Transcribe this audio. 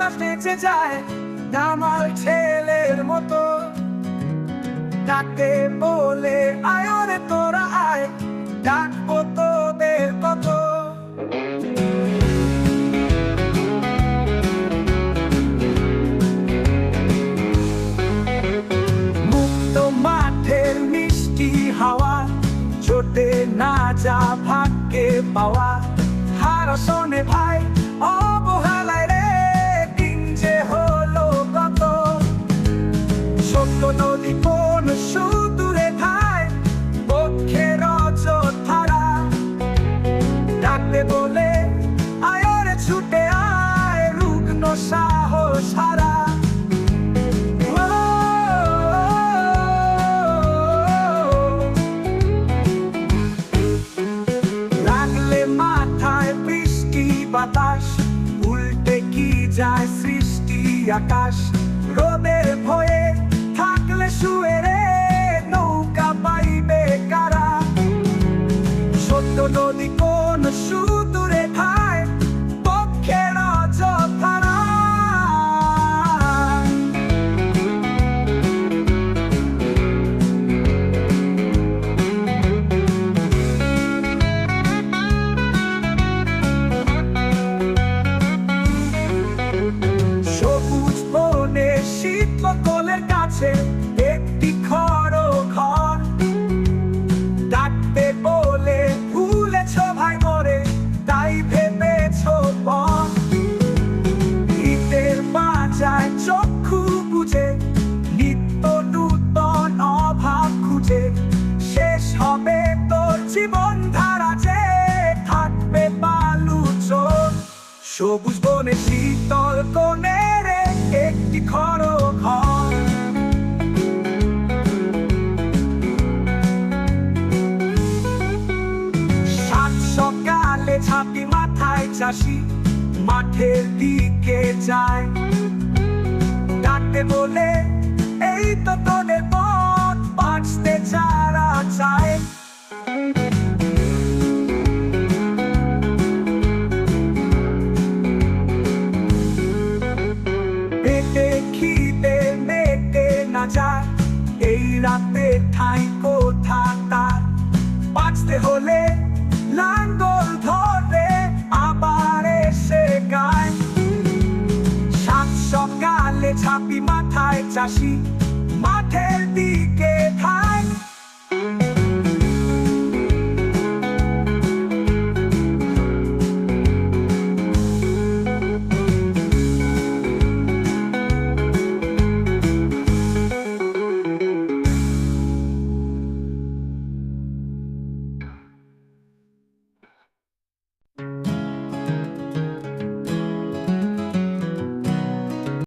বাতাস নেচে যায় আমার ছেলের মতো, ডাকে বলে আয়রে তোরা আয়, ডাকবো তোদের কত। মুক্ত মাঠের মিষ্টি হাওয়া, ছোটে না যা ভাগ্যে পাওয়া, হারা শোনে ভাই অবহেলায় রে দিন যে হলো কত। সত্য নদী কোন সুদূরে ঠায়, বক্ষের অযোধ্যারা ডাকতে বলে আয়রে ছুটে আয়, রুগ্ন সাহস হারা। লাগলে মাথায় বৃষ্টি বাতাস, উল্টে কি যায় সৃষ্টি আকাশ। রোদের ভয়ে থাকলে শুয়ে রে নৌকা পাইবে কারা। সত্য নদী কোন সুদূরে ঠায়, পক্ষের অযোধ্যারা। সবুজ বনে শীতলতলের কাছে একটি খড় ঘর, ডাকতে বলে ভুলেছ ভাই মরে, তাই ভেবেছ পথ। শীতের বাজায় চক্ষু বুঝে, নিত্য নূতন অভাব খুঁজে, শেষ হবে তোর জীবন ধারা যে থাকবে বালু চোর। সবুজ বনে শীতল কোণের একটি খড় ঘর, সাত সকালে ছাতি মাথায় চাষি মাঠের দিকে যায়, ডাকতে বলে এই তো তোদের পথ, বাঁচতে যারা চায়। পেটে খিদে মেটে না যায়, এই রাতে ঠাঁই কোথা তার। বাঁচতে হলে লাঙ্গল ধরে আবার এসে গায়, সাত সকালে ছাপি মাথায় চাষি